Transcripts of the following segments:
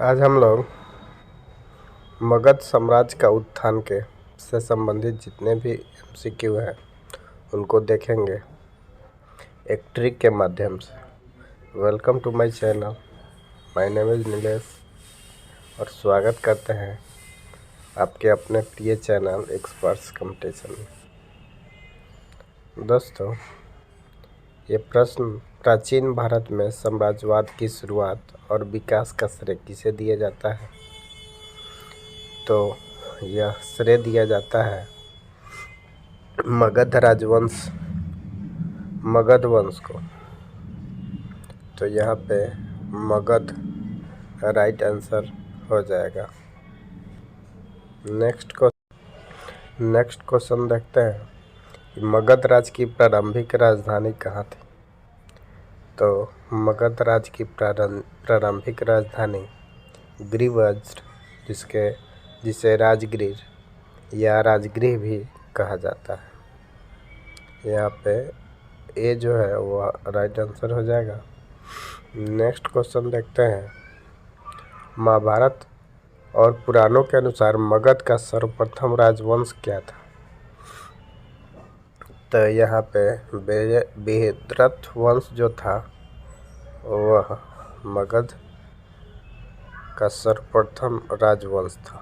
आज हम लोग मगध साम्राज्य का उत्थान के से संबंधित जितने भी एमसीक्यू हैं उनको देखेंगे एक ट्रिक के माध्यम से। Welcome to my channel, my name is Nilesh और स्वागत करते हैं आपके अपने प्रिय चैनल एक्सपर्ट्स कंपटीशन में। दोस्तों, ये प्रश्न प्राचीन भारत में साम्राज्यवाद की शुरुआत और विकास का श्रेय किसे दिया जाता है? तो यह श्रेय दिया जाता है मगध वंश को। तो यहाँ पे मगध राइट आंसर हो जाएगा। नेक्स्ट क्वेश्चन देखते हैं कि मगध राज की प्रारंभिक राजधानी कहाँ थी? तो मगध राज की प्रारंभिक राजधानी गृहवज्र, जिसे राजगृह या राजगृह भी कहा जाता है। यहाँ पे ए जो है वो राइट आंसर हो जाएगा। नेक्स्ट क्वेश्चन देखते हैं। महाभारत और पुराणों के अनुसार मगध का सर्वप्रथम राजवंश क्या था? तो यहाँ पे बृहद्रथ वंश जो था वह मगध का सर्वप्रथम राजवंश था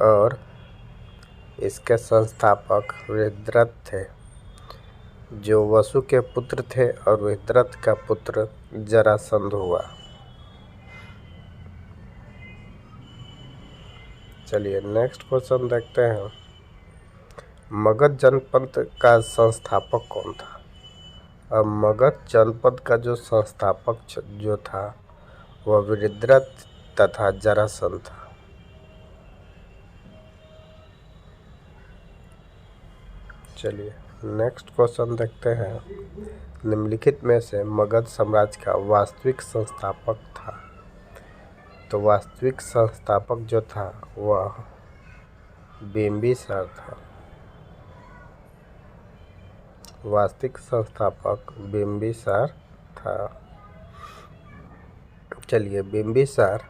और इसके संस्थापक बृहद्रथ थे, जो वसु के पुत्र थे और बृहद्रथ का पुत्र जरासंध हुआ। चलिए नेक्स्ट क्वेश्चन देखते हैं। मगध जनपद का संस्थापक कौन था? अब मगध जनपद का जो संस्थापक जो था वह बृहद्रथ तथा जरासंध था। चलिए नेक्स्ट क्वेश्चन देखते हैं। निम्नलिखित में से मगध साम्राज्य का वास्तविक संस्थापक था? तो वास्तविक संस्थापक जो था वह बिंबिसार था। वास्तविक संस्थापक बिंबिसार था। चलिए, बिंबिसार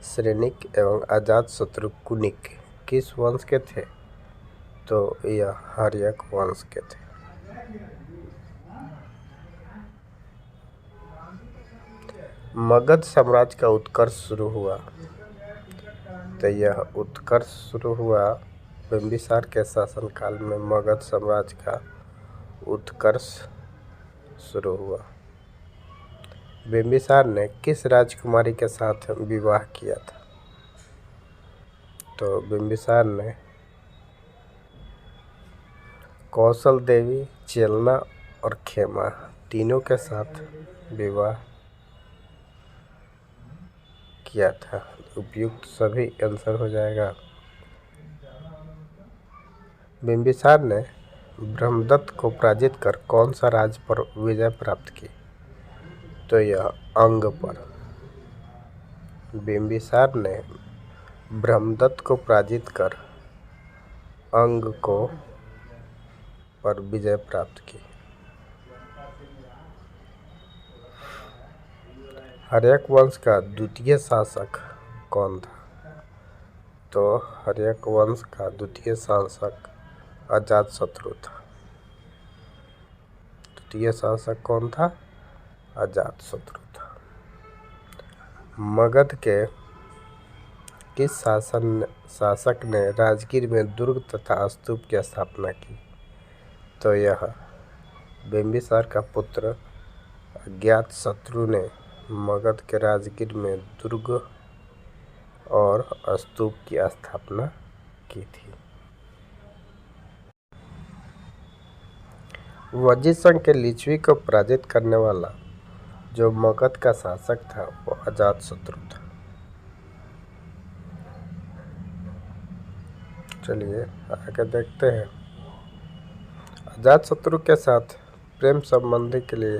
श्रेनिक एवं अजातशत्रु कुनिक किस वंश के थे? तो यह हर्यक वंश के थे। मगध साम्राज्य का उत्कर्ष शुरू हुआ। तो यह उत्कर्ष शुरू हुआ बिंबिसार के शासनकाल में। मगध साम्राज्य का उत्कर्ष शुरू हुआ। बिंबिसार ने किस राजकुमारी के साथ विवाह किया था? तो बिंबिसार ने कौशल देवी, चेलना और खेमा तीनों के साथ विवाह किया था। उपयुक्त सभी आंसर हो जाएगा। बिंबिसार ने ब्रह्मदत्त को पराजित कर कौन सा राज्य पर विजय प्राप्त की? तो यह अंग पर। बिंबिसार ने ब्रह्मदत्त को पराजित कर अंग को पर विजय प्राप्त की। हर्यक वंश का द्वितीय शासक कौन था? तो हर्यक वंश का द्वितीय शासक अजातशत्रु था। द्वितीय शासक कौन था? अजातशत्रु था। मगध के किस शासक ने राजगीर में दुर्ग तथा स्तूप की स्थापना की? तो यह बिंबिसार का पुत्र अजातशत्रु ने मगध के राजगीर में दुर्ग और स्तूप की स्थापना की थी। वज्जीसंघ के लिच्छवी को पराजित करने वाला जो मगध का शासक था वो अजातशत्रु था। चलिए आगे देखते हैं। अजातशत्रु के साथ प्रेम संबंध के लिए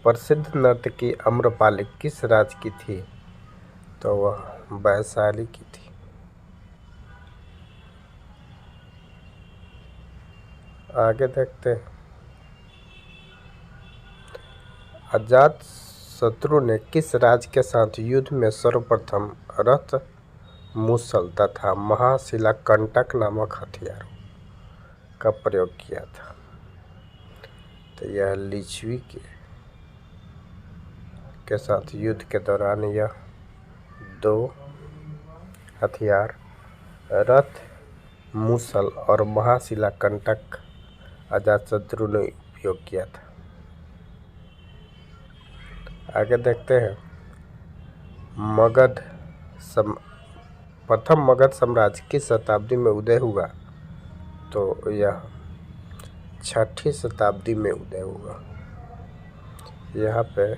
प्रसिद्ध नर्तकी आम्रपाली किस राज्य की थी? तो वह वैशाली की थी। आगे देखते हैं। शत्रु ने किस राज्य के साथ युद्ध में सर्वप्रथम रथ, मूसल तथा महाशिलाकंटक नामक हथियारों का प्रयोग किया था? तो यह लिच्छवी के साथ युद्ध के दौरान यह दो हथियार रथ, मूसल और महाशिलाकंटक अजातशत्रु ने उपयोग किया था। आगे देखते हैं प्रथम मगध साम्राज्य किस शताब्दी में उदय हुआ? तो यह 6ठी शताब्दी में उदय हुआ। यहाँ पे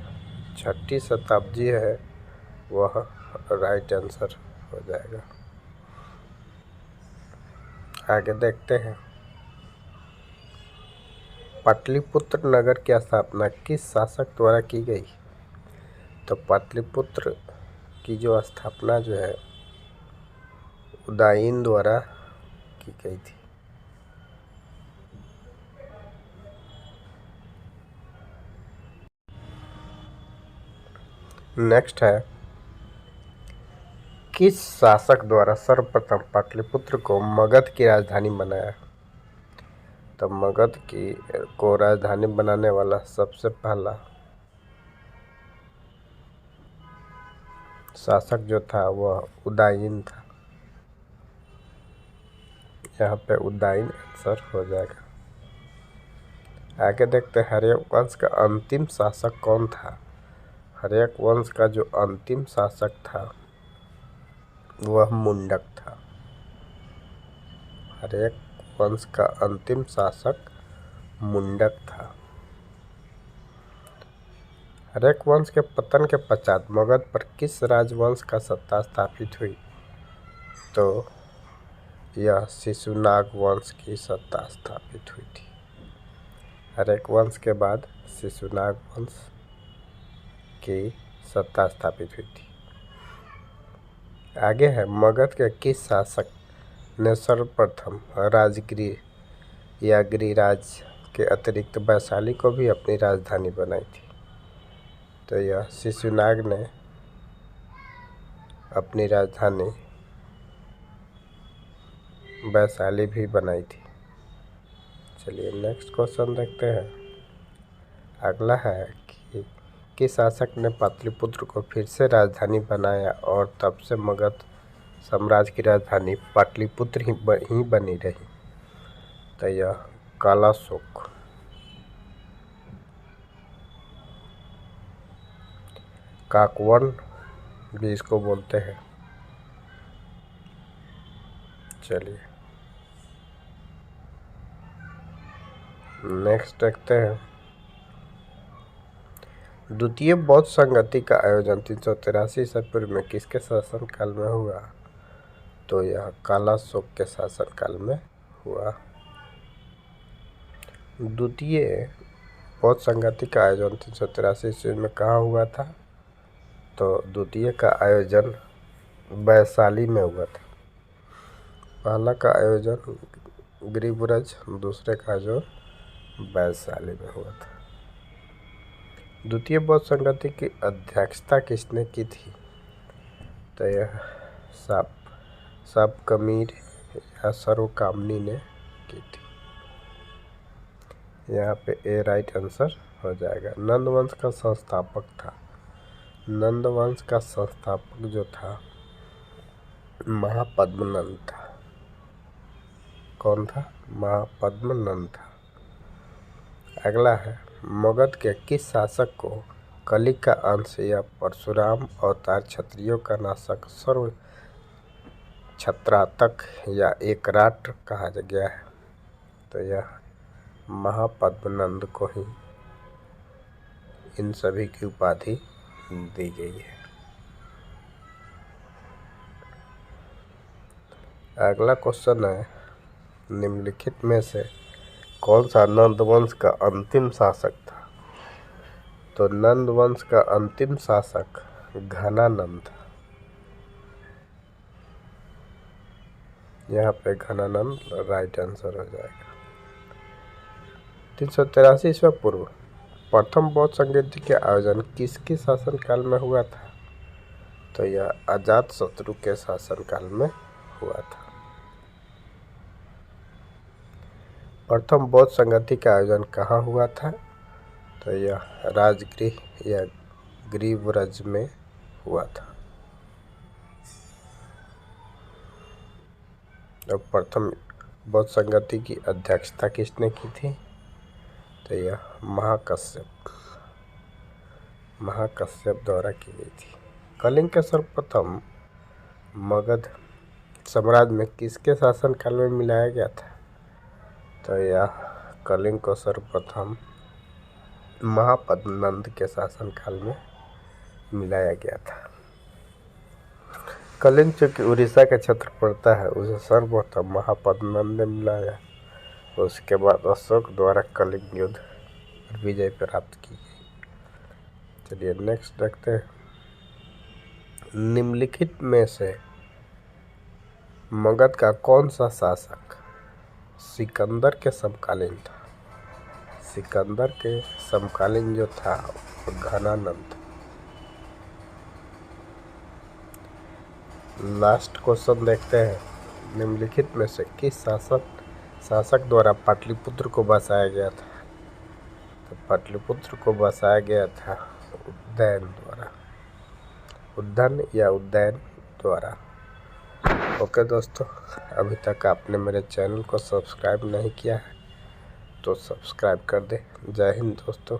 6ठी शताब्दी है, वह राइट आंसर हो जाएगा। आगे देखते हैं पाटलिपुत्र नगर की स्थापना किस शासक द्वारा की गई? तो पाटलिपुत्र की जो स्थापना जो है उदयन द्वारा की गई थी। नेक्स्ट है किस शासक द्वारा सर्वप्रथम पाटलिपुत्र को मगध की राजधानी बनाया? तो मगध को राजधानी बनाने वाला सबसे पहला शासक जो था वह उदयन था। यहाँ पे उदयन आंसर हो जाएगा। आगे देखते हैं हर्यक वंश का अंतिम शासक कौन था? हर्यक वंश का जो अंतिम शासक था वह मुंडक था। हर्यक वंश का अंतिम शासक मुंडक था। हर्यक वंश के पतन के पश्चात मगध पर किस राजवंश का सत्ता स्थापित हुई? तो यह शिशुनाग वंश की सत्ता स्थापित हुई थी। हर्यक वंश के बाद शिशुनाग वंश की सत्ता स्थापित हुई थी। आगे है मगध के किस शासक ने सर्वप्रथम राजगृह या गिरिराज के अतिरिक्त वैशाली को भी अपनी राजधानी बनाई थी? तो यह शिशुनाग ने अपनी राजधानी वैशाली भी बनाई थी। चलिए नेक्स्ट क्वेश्चन देखते हैं। अगला है कि किस शासक ने पाटलिपुत्र को फिर से राजधानी बनाया और तब से मगध साम्राज्य की राजधानी पाटलिपुत्र ही बनी रही? तो यह कालाशोक। काकवर्ण भी इसको बोलते हैं। चलिए नेक्स्ट देखते हैं। द्वितीय बौद्ध संगति का आयोजन 383 ईसा पूर्व में किसके शासनकाल में हुआ? तो यह कालाशोक के शासनकाल में हुआ। द्वितीय बौद्ध संगति का आयोजन 383 ईस्वी में कहाँ हुआ था? तो द्वितीय का आयोजन वैशाली में हुआ था। पहला का आयोजन गिरिब्रज, दूसरे का जो वैशाली में हुआ था। द्वितीय बौद्ध संगति की अध्यक्षता किसने की थी? तो यह सबकमीर या सर्वकामनी ने की थी। यहाँ पे ए राइट आंसर हो जाएगा। नंद वंश का संस्थापक था। नंद वंश का संस्थापक जो था महापद्मनंद था। कौन था? महापद्मनंद था। अगला है मगध के किस शासक को कली का अंश या परशुराम अवतार क्षत्रियों का नाशक सर्व छत्रातक या एकराट कहा गया है? तो यह महापद्मनंद को ही इन सभी की उपाधि दी गई है। अगला क्वेश्चन है निम्नलिखित में से कौन सा नंद वंश का अंतिम शासक था? तो नंद वंश का अंतिम शासक घनानंद था। यहाँ पे घनानंद राइट आंसर हो जाएगा। 383 ईस्वी पूर्व प्रथम बौद्ध संगीत के आयोजन किसके शासनकाल में हुआ था? तो यह अजातशत्रु के शासनकाल में हुआ था। प्रथम बौद्ध संगति का आयोजन कहाँ हुआ था? तो यह राजगृह या ग्रीवरज में हुआ था। और प्रथम बौद्ध संगति की अध्यक्षता किसने की थी? तो यह महाकश्यप द्वारा की गई थी। कलिंग के सर्वप्रथम मगध साम्राज्य में किसके शासनकाल में मिलाया गया था? तो यह कलिंग को सर्वप्रथम महापद्मनंद के शासनकाल में मिलाया गया था। कलिंग जो कि उड़ीसा का क्षेत्र पड़ता है, उसे सर्वप्रथम महापद्मनंद ने मिलाया। उसके बाद अशोक द्वारा कलिंग युद्ध विजय प्राप्त की गई। चलिए नेक्स्ट देखते हैं। निम्नलिखित में से मगध का कौन सा शासक सिकंदर के समकालीन था? सिकंदर के समकालीन जो था वो घनानंद। लास्ट क्वेश्चन देखते हैं। निम्नलिखित में से किस शासक द्वारा पाटलिपुत्र को बसाया गया था? तो पाटलिपुत्र को बसाया गया था उद्दैन द्वारा। ओके दोस्तों, अभी तक आपने मेरे चैनल को सब्सक्राइब नहीं किया है तो सब्सक्राइब कर दें। जय हिंद दोस्तों।